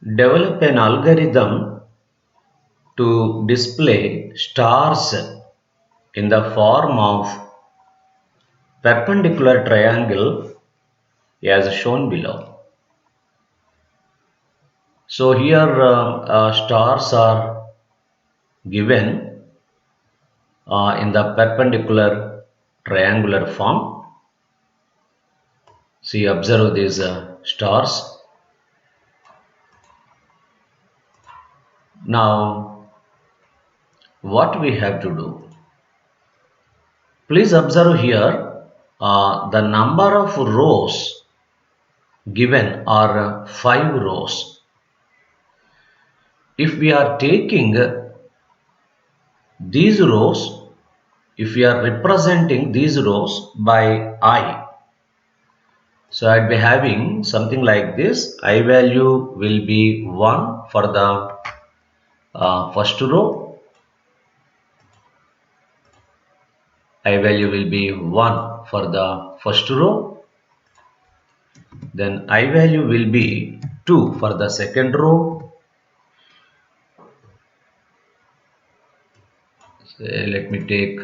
Develop an algorithm to display stars in the form of perpendicular triangle as shown below. So here stars are given in the perpendicular triangular form. See, observe these stars. Now, what we have to do? Please observe here the number of rows given are 5 rows. If we are taking these rows, if we are representing these rows by I, so I'd be having something like this. I value will be 1 for the first row. I value will be 1 for the first row. Then I value will be 2 for the second row. Let me take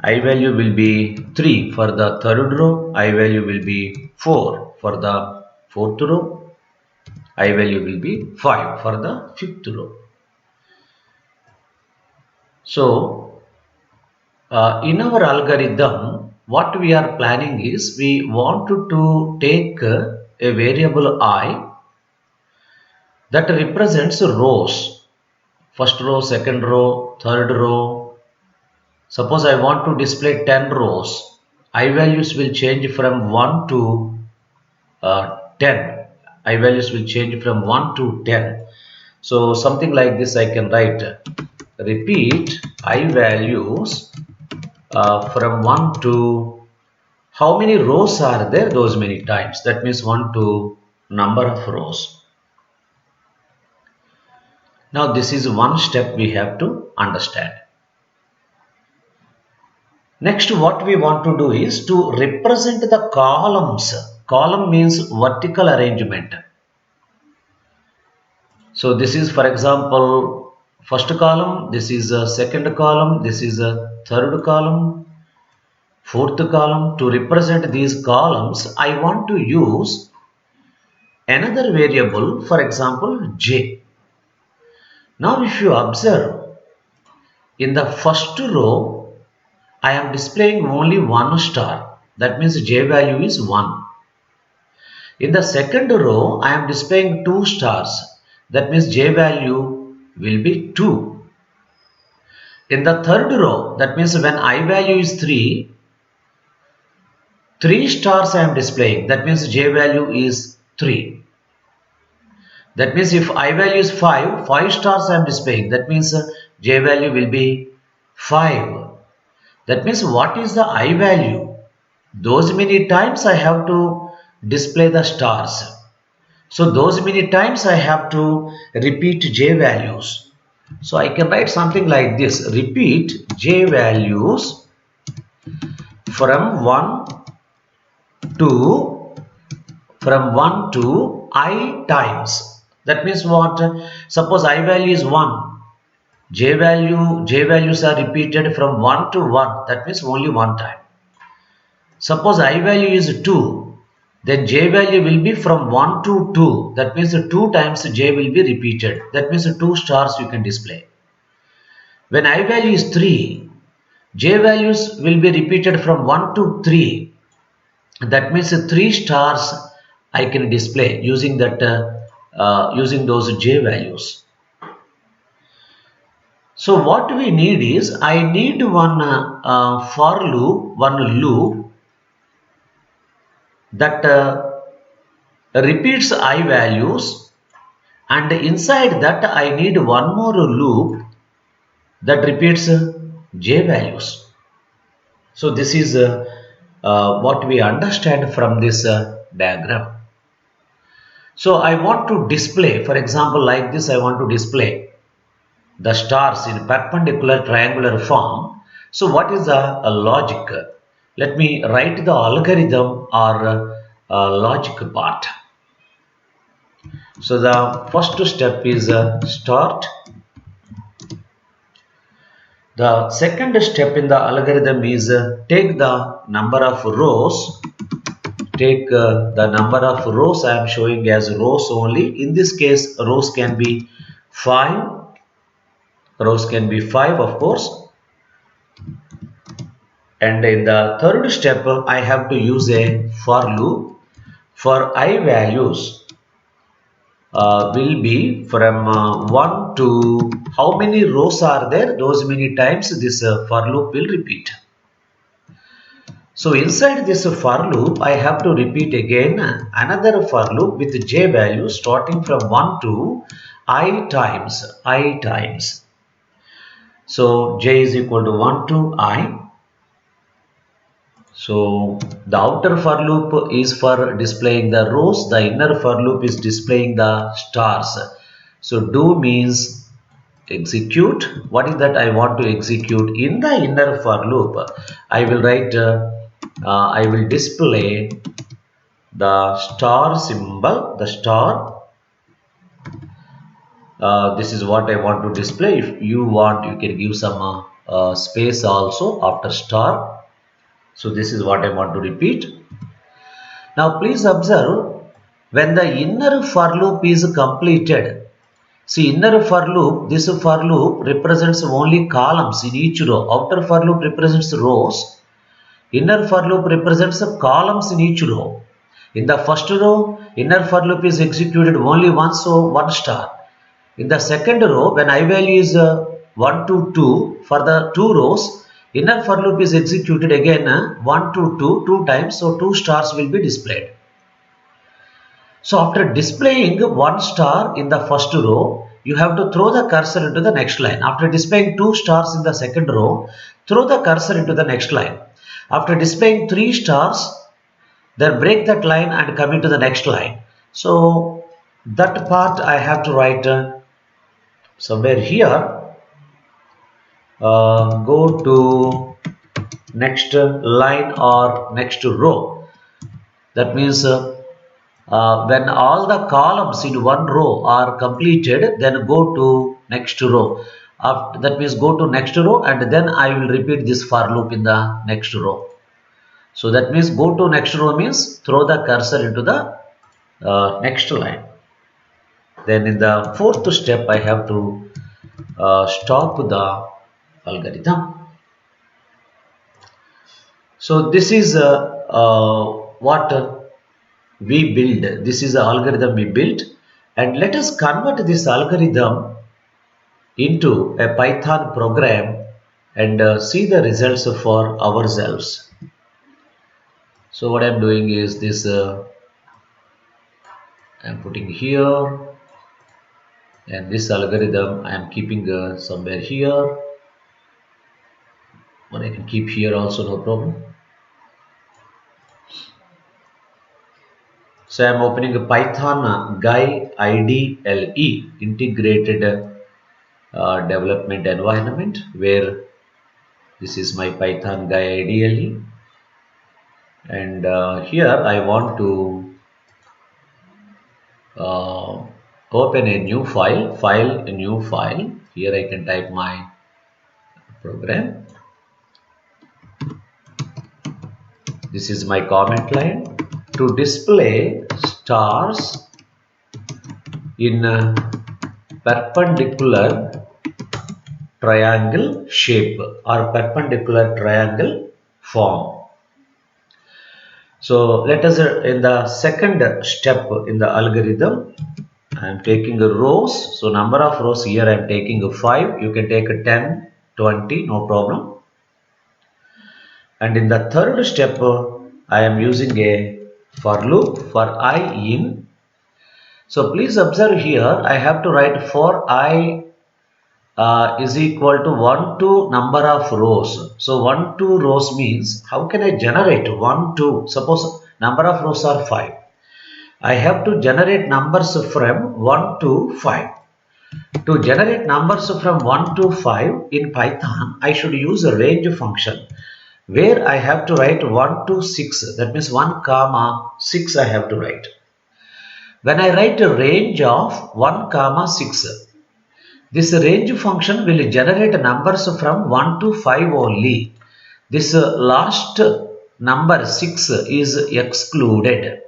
I value will be 3 for the third row. I value will be 4 for the fourth row. I value will be 5 for the fifth row. So in our algorithm, what we are planning is we want to take a variable I that represents rows. First row, second row, third row. Suppose I want to display 10 rows. I values will change from 1 to 10. I values will change from 1 to 10. So something like this I can write. Repeat I values from 1 to how many rows are there? Those many times. That means 1 to number of rows. Now this is one step we have to understand. Next, what we want to do is to represent the columns. Column means vertical arrangement. So this is, for example, first column, this is a second column, this is a third column, fourth column. To represent these columns, I want to use another variable, for example, j. Now if you observe, in the first row, I am displaying only one star. That means j value is 1. In the second row, I am displaying 2 stars. That means j value will be 2. In the third row, that means when I value is 3, 3 stars I am displaying. That means j value is 3. That means if I value is 5, 5 stars I am displaying. That means j value will be 5. That means what is the I value? Those many times I have to display the stars. So those many times I have to repeat j values. So I can write something like this. Repeat j values from 1 to I times. That means what? Suppose I value is 1. J values are repeated from 1 to 1. That means only one time. Suppose I value is 2. Then j value will be from 1 to 2. That means 2 times j will be repeated. That means 2 stars you can display. When I value is 3, j values will be repeated from 1 to 3. That means 3 stars I can display using that using those j values. So what we need is I need one for loop, one loop that repeats I values, and inside that I need one more loop that repeats j values. So this is what we understand from this diagram. So I want to display, for example, like this, I want to display the stars in perpendicular triangular form. So what is the logic? Let me write the algorithm or logic part. So the first step is start. The second step in the algorithm is take the number of rows. Take the number of rows I am showing as rows only. In this case, rows can be 5. Rows can be 5, of course. And in the third step, I have to use a for loop. For I values will be from 1 to how many rows are there, those many times this for loop will repeat. So inside this for loop, I have to repeat again another for loop with j value starting from 1 to I times. So j is equal to 1 to I. So the outer for loop is for displaying the rows, the inner for loop is displaying the stars. So do means execute. What is that I want to execute? In the inner for loop, I will write, I will display the star symbol, the star. This is what I want to display. If you want, you can give some space also after star. So this is what I want to repeat. Now please observe, when the inner for loop is completed, see inner for loop, this for loop represents only columns in each row. Outer for loop represents rows. Inner for loop represents columns in each row. In the first row, inner for loop is executed only once, so 1 star. In the second row, when I value is 1 to 2, for the 2 rows, inner for loop is executed again 1 to 2, 2 times, so 2 stars will be displayed. So after displaying 1 star in the first row, you have to throw the cursor into the next line. After displaying 2 stars in the second row, throw the cursor into the next line. After displaying 3 stars, then break that line and come into the next line. So that part I have to write somewhere here. Go to next line or next row. That means when all the columns in one row are completed, then go to next row. That means go to next row, and then I will repeat this for loop in the next row. So that means go to next row means throw the cursor into the next line. Then in the fourth step, I have to stop the algorithm. So this is what we build. This is the algorithm we built, and let us convert this algorithm into a Python program and see the results for ourselves. So what I am doing is this, I am putting here, and this algorithm I am keeping somewhere here, or I can keep here also, no problem. So I am opening a Python Guy IDLE, integrated development environment, where this is my Python Guy IDLE, and here I want to open a new file, a new file. Here I can type my program. This is my comment line. To display stars in a perpendicular triangle shape or perpendicular triangle form. So let us in the second step in the algorithm, I am taking rows. So number of rows here I am taking 5. You can take 10, 20, no problem. And in the third step, I am using a for loop for I in. So please observe here, I have to write for I is equal to 1 to number of rows. So 1 to rows means how can I generate 1 to, suppose number of rows are 5. I have to generate numbers from 1 to 5. To generate numbers from 1 to 5 in Python, I should use a range function where I have to write 1 to 6. That means 1 comma 6 I have to write. When I write a range of 1 comma 6, this range function will generate numbers from 1 to 5 only. This last number 6 is excluded.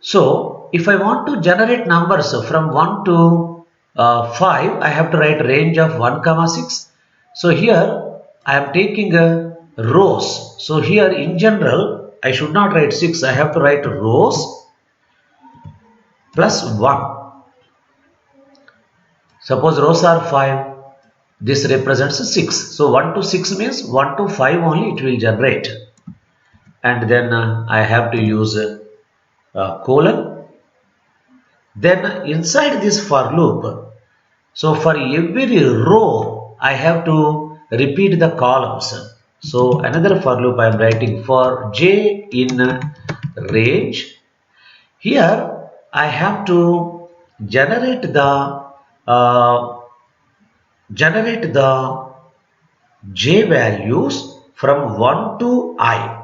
So if I want to generate numbers from 1 to 5, I have to write range of 1 comma 6. So here I am taking rows. So here in general I should not write 6. I have to write rows plus 1. Suppose rows are 5. This represents 6. So 1 to 6 means 1 to 5 only it will generate. And then I have to use colon. Then inside this for loop, so for every row I have to repeat the columns. So another for loop I am writing for j in range. Here I have to generate the uh, j values from 1 to I.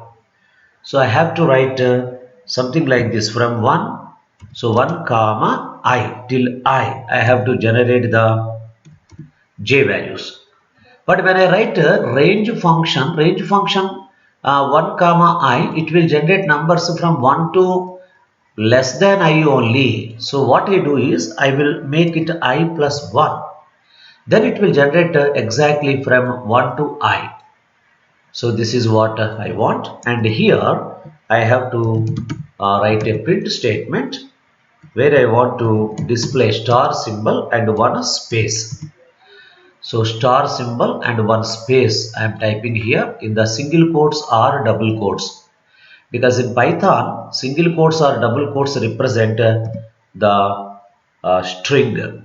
So I have to write something like this from 1. So 1 comma I till I have to generate the j values. But when I write a range function 1 comma I, it will generate numbers from 1 to less than I only. So what I do is I will make it I plus 1. Then it will generate exactly from 1 to I. So this is what I want, and here I have to write a print statement where I want to display star symbol and one space. So star symbol and one space I am typing here in the single quotes or double quotes, because in Python single quotes or double quotes represent the string.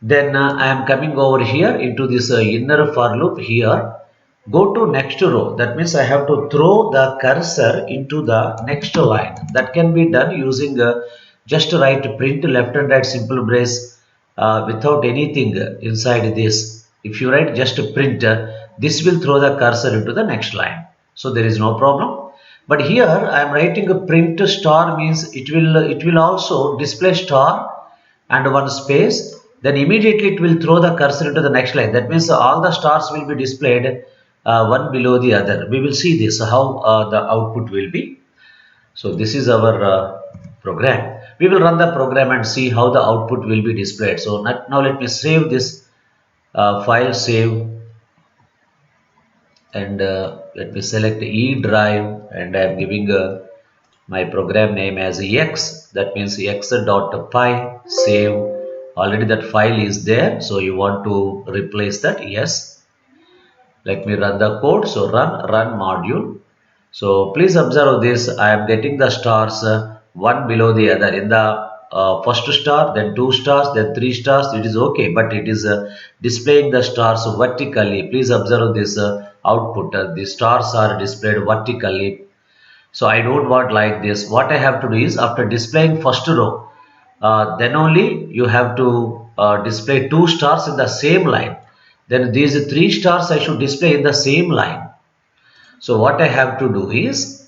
Then I am coming over here into this inner for loop here. Go to next row. That means I have to throw the cursor into the next line. That can be done using just write print left and right simple brace without anything inside this. If you write just print, this will throw the cursor into the next line. So there is no problem. But here I am writing a print star means it will also display star and one space, then immediately it will throw the cursor into the next line. That means all the stars will be displayed one below the other. We will see this how the output will be. So this is our program. We will run the program and see how the output will be displayed. So now let me save this file, save, and let me select E drive, and I am giving my program name as x. That means x.py, save. Already that file is there, so you want to replace that. Yes, let me run the code. So run module. So please observe this. I am getting the stars one below the other. In the first star, then 2 stars, then 3 stars. It is okay, but it is displaying the stars vertically. Please observe this output. The stars are displayed vertically. So I don't want like this. What I have to do is after displaying first row, then only you have to display 2 stars in the same line. Then these 3 stars I should display in the same line. So what I have to do is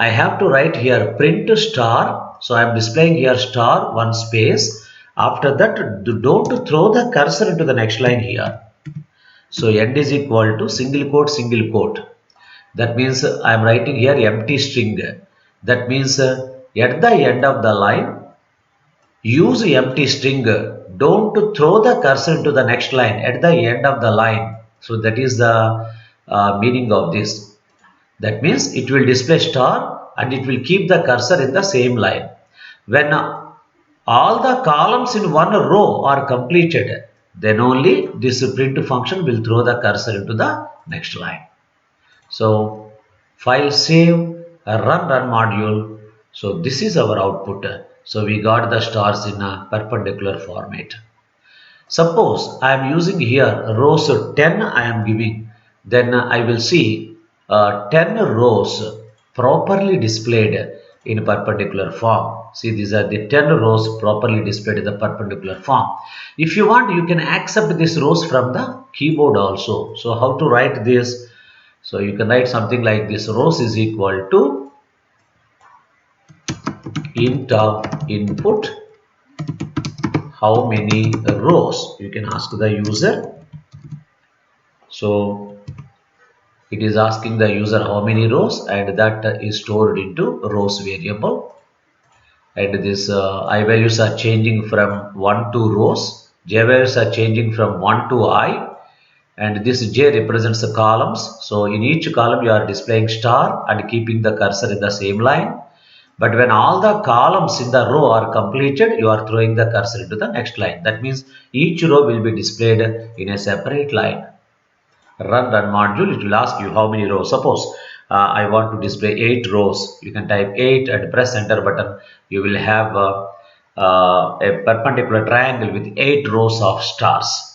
I have to write here print star. So I am displaying here star one space. After that, don't throw the cursor into the next line here. So end is equal to single quote single quote. That means I am writing here empty string. That means at the end of the line, use empty string. Don't throw the cursor into the next line at the end of the line. So that is the meaning of this. That means it will display star and it will keep the cursor in the same line. When all the columns in one row are completed, then only this print function will throw the cursor into the next line. So file save, run module. So this is our output. So we got the stars in a perpendicular format. Suppose I am using here rows 10 I am giving, then I will see 10 rows properly displayed in perpendicular form. See, these are the 10 rows properly displayed in the perpendicular form. If you want, you can accept these rows from the keyboard also. So how to write this? So you can write something like this: rows is equal to int of input, how many rows, you can ask the user. So it is asking the user how many rows, and that is stored into rows variable. And this I values are changing from 1 to rows, j values are changing from 1 to I, and this j represents the columns. So in each column you are displaying star and keeping the cursor in the same line. But when all the columns in the row are completed, you are throwing the cursor into the next line. That means each row will be displayed in a separate line. Run module, it will ask you how many rows. Suppose I want to display 8 rows. You can type 8 and press enter button. You will have a perpendicular triangle with 8 rows of stars.